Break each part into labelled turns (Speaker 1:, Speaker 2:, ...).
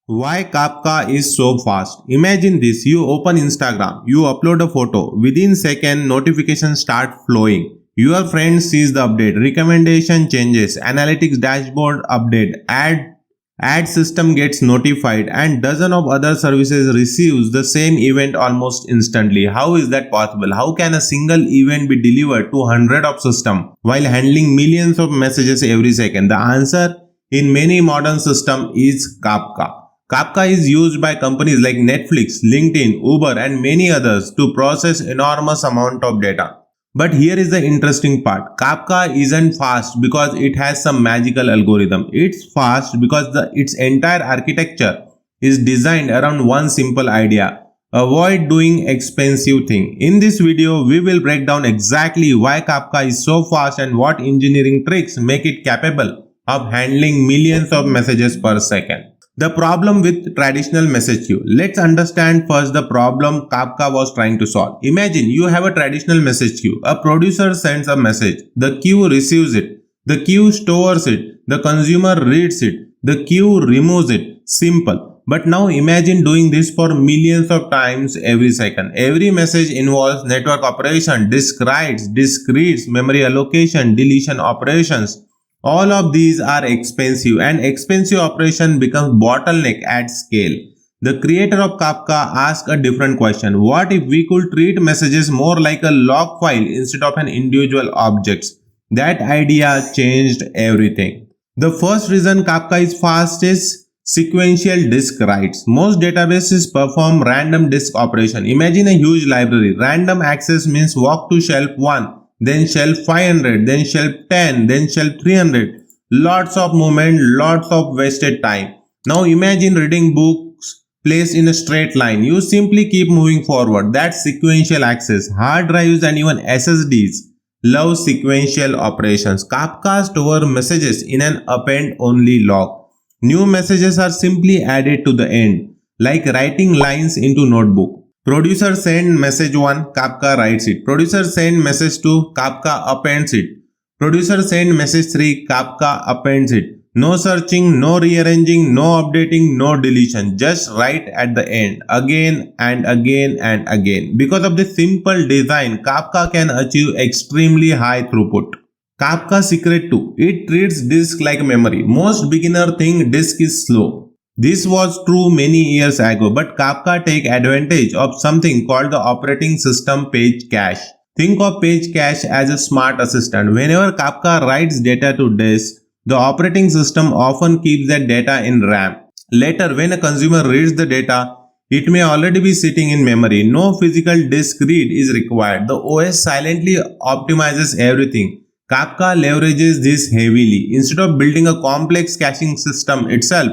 Speaker 1: Why Kafka is so fast? Imagine this, you open Instagram, you upload a photo, within second notifications start flowing. Your friend sees the update, recommendation changes, analytics dashboard update, ad system gets notified and dozen of other services receives the same event almost instantly. How is that possible? How can a single event be delivered to hundred of system while handling millions of messages every second? The answer in many modern systems is Kafka. Kafka is used by companies like Netflix, LinkedIn, Uber and many others to process enormous amount of data. But here is the interesting part. Kafka isn't fast because it has some magical algorithm. It's fast because its entire architecture is designed around one simple idea. Avoid doing expensive thing. In this video, we will break down exactly why Kafka is so fast and what engineering tricks make it capable of handling millions of messages per second. The problem with traditional message queue. Let's understand first the problem Kafka was trying to solve. Imagine you have a traditional message queue. A producer sends a message. The queue receives it. The queue stores it. The consumer reads it. The queue removes it. Simple. But now imagine doing this for millions of times every second. Every message involves network operation, disk writes, disk reads, memory allocation, deletion operations. All of these are expensive and expensive operation becomes bottleneck at scale. The creator of Kafka asked a different question. What if we could treat messages more like a log file instead of an individual objects? That idea changed everything. The first reason Kafka is fast is sequential disk writes. Most databases perform random disk operation. Imagine a huge library. Random access means walk to shelf 1. Then shelf 500, then shelf 10, then shelf 300. Lots of movement, lots of wasted time. Now imagine reading books placed in a straight line. You simply keep moving forward. That's sequential access. Hard drives and even SSDs love sequential operations. Kafka stores messages in an append-only log. New messages are simply added to the end, like writing lines into notebook. Producer send message 1, Kafka writes it. Producer send message 2, Kafka appends it. Producer send message 3, Kafka appends it. No searching, no rearranging, no updating, no deletion. Just write at the end again and again and again. Because of the simple design, Kafka can achieve extremely high throughput. Kafka secret 2. It treats disk like memory. Most beginner think disk is slow. This was true many years ago, but Kafka take advantage of something called the operating system page cache. Think of page cache as a smart assistant. Whenever Kafka writes data to disk, the operating system often keeps that data in RAM. Later, when a consumer reads the data, it may already be sitting in memory. No physical disk read is required. The OS silently optimizes everything. Kafka leverages this heavily. Instead of building a complex caching system itself,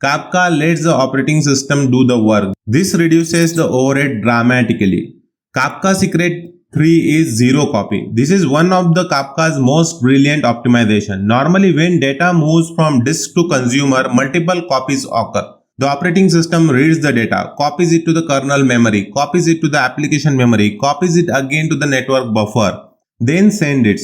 Speaker 1: Kafka lets the operating system do the work. This reduces the overhead dramatically. Kafka secret 3 is zero copy. This is one of the Kafka's most brilliant optimization. Normally when data moves from disk to consumer, multiple copies occur. The operating system reads the data, copies it to the kernel memory, copies it to the application memory, copies it again to the network buffer, then sends it.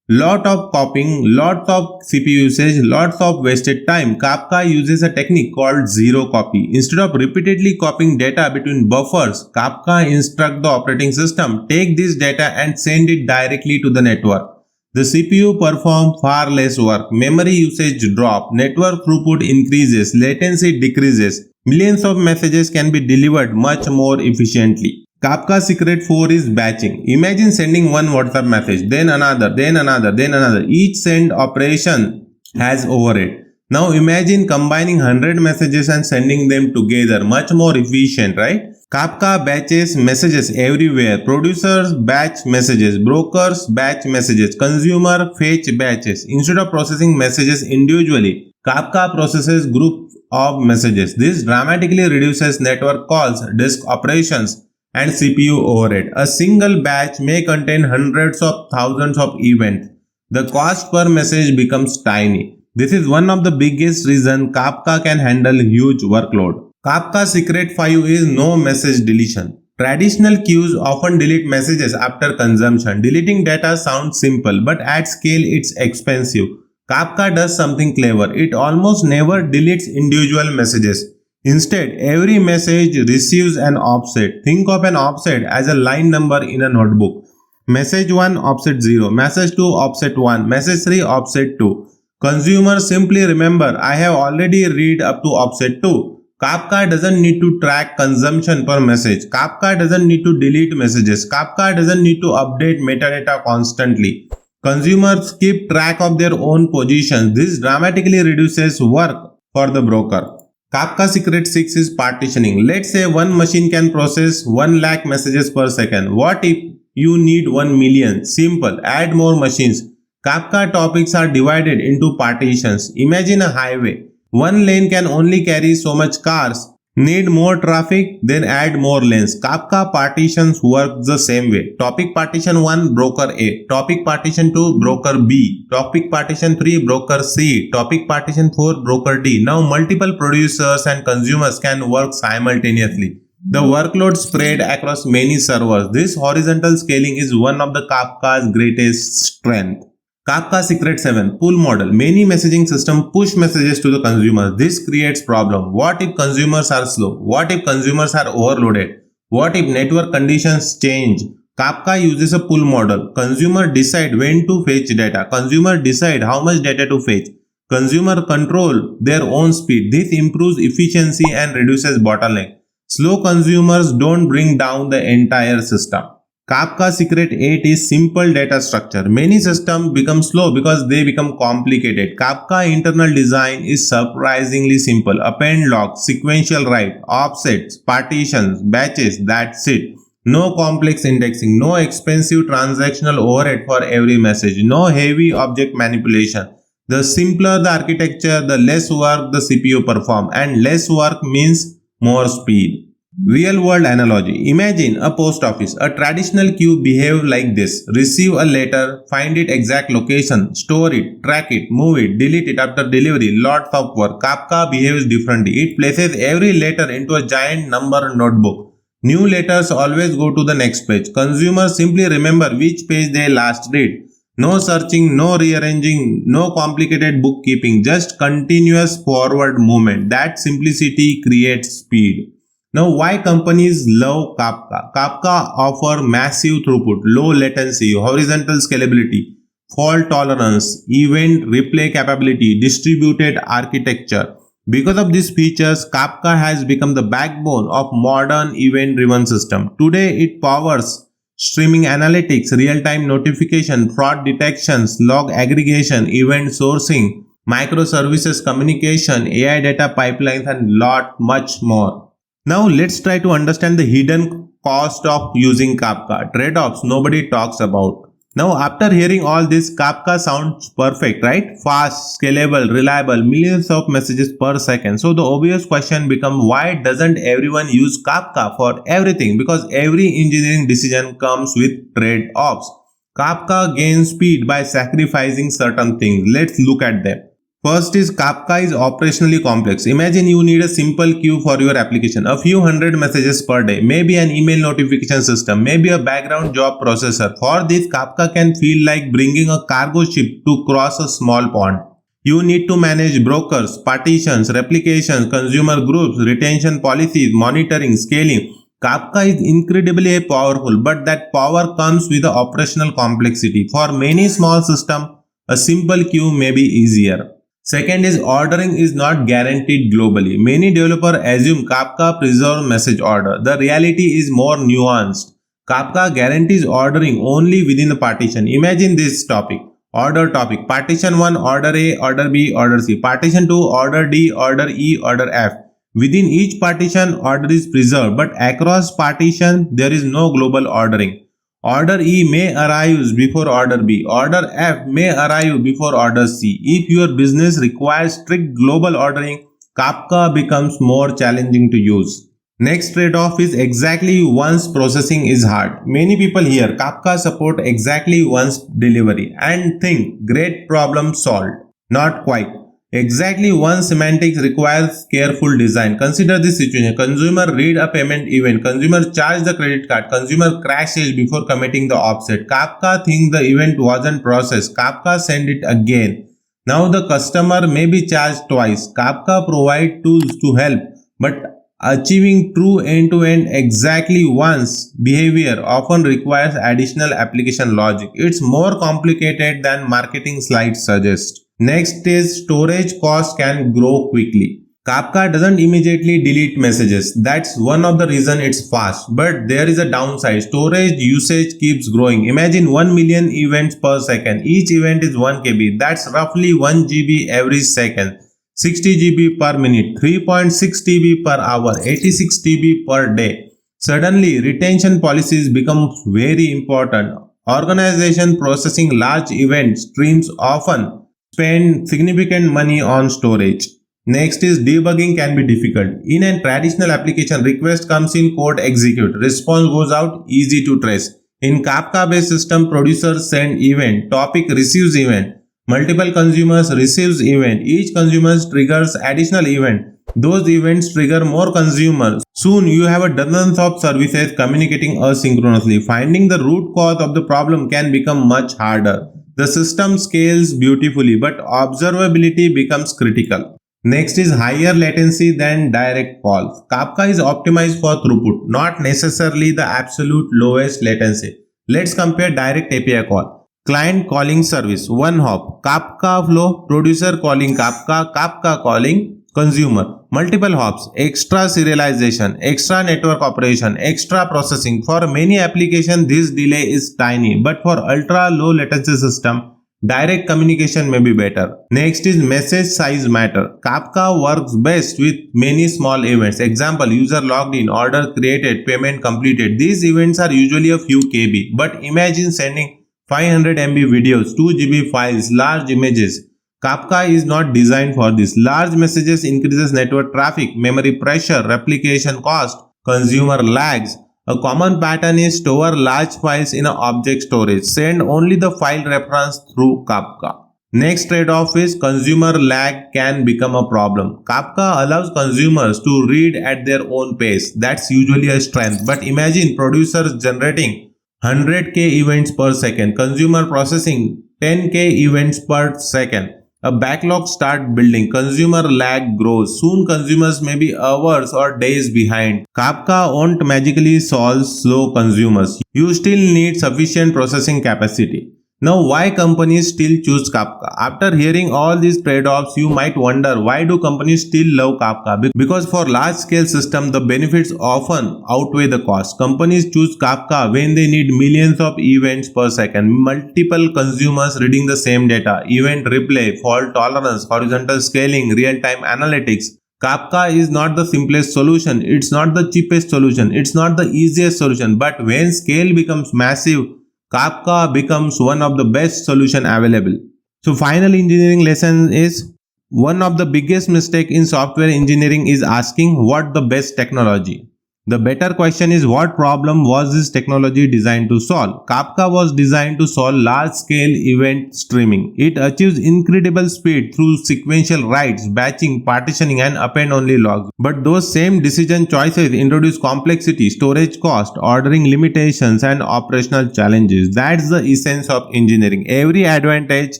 Speaker 1: Lot of copying, lot of CPU usage, lots of wasted time. Kafka uses a technique called zero copy. Instead of repeatedly copying data between buffers, Kafka instructs the operating system, take this data and send it directly to the network. The CPU performs far less work, memory usage drops, network throughput increases, latency decreases. Millions of messages can be delivered much more efficiently. Kafka secret 4 is batching. Imagine sending one WhatsApp message, then another, then another, then another. Each send operation has overhead. Now imagine combining 100 messages and sending them together. Much more efficient, right? Kafka batches messages everywhere. Producers batch messages, brokers batch messages, consumer fetch batches. Instead of processing messages individually, Kafka processes groups of messages. This dramatically reduces network calls, disk operations, and CPU overhead. A single batch may contain hundreds of thousands of events. The cost per message becomes tiny. This is one of the biggest reasons Kafka can handle huge workload. Kafka secret 5 is no message deletion. Traditional queues often delete messages after consumption. Deleting data sounds simple, but at scale it's expensive. Kafka does something clever. It almost never deletes individual messages. Instead, every message receives an offset. Think of an offset as a line number in a notebook. Message 1 offset 0, message 2 offset 1, message 3 offset 2. Consumer simply remember I have already read up to offset 2. Kafka doesn't need to track consumption per message. Kafka doesn't need to delete messages. Kafka doesn't need to update metadata constantly. Consumers keep track of their own positions. This dramatically reduces work for the broker. Kafka Secret 6 is partitioning. Let's say one machine can process 1 lakh messages per second. What if you need 1 million? Simple. Add more machines. Kafka topics are divided into partitions. Imagine a highway. One lane can only carry so much cars. Need more traffic? Then add more lanes. Kafka partitions work the same way. Topic partition 1 broker A. Topic partition 2 broker B. Topic partition 3 broker C. Topic partition 4 broker D. Now multiple producers and consumers can work simultaneously. The workload spread across many servers. This horizontal scaling is one of the Kafka's greatest strengths. Kafka Secret 7 Pull Model. Many messaging systems push messages to the consumer. This creates problem. What if consumers are slow? What if consumers are overloaded? What if network conditions change? Kafka uses a pull model. Consumer decide when to fetch data. Consumer decide how much data to fetch. Consumer control their own speed. This improves efficiency and reduces bottleneck. Slow consumers don't bring down the entire system. Kafka Secret 8 is simple data structure. Many systems become slow because they become complicated. Kafka internal design is surprisingly simple. Append logs, sequential write, offsets, partitions, batches, that's it. No complex indexing, no expensive transactional overhead for every message, no heavy object manipulation. The simpler the architecture, the less work the CPU perform, and less work means more speed. Real world analogy. Imagine a post office. A traditional queue behave like this. Receive a letter, find its exact location, store it, track it, move it, delete it after delivery. Lots of work. Kafka behaves differently. It places every letter into a giant number notebook. New letters always go to the next page. Consumers simply remember which page they last read. No searching, no rearranging, no complicated bookkeeping, just continuous forward movement. That simplicity creates speed. Now, why companies love Kafka? Kafka offer massive throughput, low latency, horizontal scalability, fault tolerance, event replay capability, distributed architecture. Because of these features, Kafka has become the backbone of modern event-driven system. Today, it powers streaming analytics, real-time notification, fraud detections, log aggregation, event sourcing, microservices communication, AI data pipelines, and lot much more. Now let's try to understand the hidden cost of using Kafka, trade-offs nobody talks about. Now after hearing all this, Kafka sounds perfect, right? Fast, scalable, reliable, millions of messages per second. So the obvious question becomes, why doesn't everyone use Kafka for everything? Because every engineering decision comes with trade-offs. Kafka gains speed by sacrificing certain things. Let's look at them. First is Kafka is operationally complex. Imagine you need a simple queue for your application, a few hundred messages per day, maybe an email notification system, maybe a background job processor. For this, Kafka can feel like bringing a cargo ship to cross a small pond. You need to manage brokers, partitions, replications, consumer groups, retention policies, monitoring, scaling. Kafka is incredibly powerful, but that power comes with the operational complexity. For many small systems, a simple queue may be easier. Second is ordering is not guaranteed globally. Many developers assume Kafka preserves message order. The reality is more nuanced. Kafka guarantees ordering only within the partition. Imagine this topic. Order topic. Partition 1, order A, order B, order C. Partition 2, order D, order E, order F. Within each partition, order is preserved, but across partition, there is no global ordering. Order E may arrive before order B. Order F may arrive before order C. If your business requires strict global ordering, Kafka becomes more challenging to use. Next trade-off is exactly once processing is hard. Many people hear Kafka support exactly once delivery and think great problem solved. Not quite. Exactly one semantics requires careful design. Consider this situation. Consumer read a payment event. Consumer charge the credit card. Consumer crashes before committing the offset. Kafka thinks the event wasn't processed. Kafka send it again. Now the customer may be charged twice. Kafka provide tools to help but achieving true end-to-end exactly once behavior often requires additional application logic. It's more complicated than marketing slides suggest. Next is storage cost can grow quickly. Kafka doesn't immediately delete messages. That's one of the reason it's fast. But there is a downside. Storage usage keeps growing. Imagine 1 million events per second. Each event is 1 KB. That's roughly 1 GB every second. 60 GB per minute, 3.6 TB per hour, 86 TB per day. Suddenly, retention policies become very important. Organization processing large event streams often spend significant money on storage. Next is debugging can be difficult. In a traditional application, request comes in, code execute, response goes out, easy to trace. In Kafka-based system, producers send event, topic receives event, multiple consumers receives event, each consumer triggers additional event. Those events trigger more consumers. Soon you have a dozens of services communicating asynchronously. Finding the root cause of the problem can become much harder. The system scales beautifully, but observability becomes critical. Next is higher latency than direct calls. Kafka is optimized for throughput, not necessarily the absolute lowest latency. Let's compare direct API call. Client calling service, one hop. Kafka flow, producer calling Kafka, Kafka calling consumer. Multiple hops, extra serialization, extra network operation, extra processing. For many applications, this delay is tiny, but for ultra low latency system, direct communication may be better. Next is message size matter. Kafka works best with many small events. Example, user logged in, order created, payment completed. These events are usually a few KB, but imagine sending 500 MB videos, 2 GB files, large images. Kafka is not designed for this. Large messages increases network traffic, memory pressure, replication cost, consumer lags. A common pattern is store large files in an object storage. Send only the file reference through Kafka. Next trade-off is consumer lag can become a problem. Kafka allows consumers to read at their own pace. That's usually a strength. But imagine producers generating 100k events per second, consumer processing 10k events per second. A backlog starts building, consumer lag grows, soon consumers may be hours or days behind. Kafka won't magically solve slow consumers. You still need sufficient processing capacity. Now, why companies still choose Kafka? After hearing all these trade-offs, you might wonder why do companies still love Kafka? Because for large-scale systems, the benefits often outweigh the cost. Companies choose Kafka when they need millions of events per second, multiple consumers reading the same data, event replay, fault tolerance, horizontal scaling, real-time analytics. Kafka is not the simplest solution, it's not the cheapest solution, it's not the easiest solution, but when scale becomes massive, Kafka becomes one of the best solutions available. So final engineering lesson is one of the biggest mistake in software engineering is asking what the best technology. The better question is what problem was this technology designed to solve? Kafka was designed to solve large-scale event streaming. It achieves incredible speed through sequential writes, batching, partitioning and append-only logs. But those same decision choices introduce complexity, storage cost, ordering limitations and operational challenges. That's the essence of engineering. Every advantage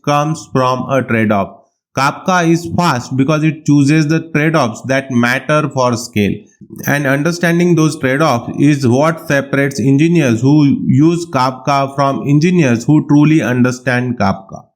Speaker 1: comes from a trade-off. Kafka is fast because it chooses the trade-offs that matter for scale. And understanding those trade-offs is what separates engineers who use Kafka from engineers who truly understand Kafka.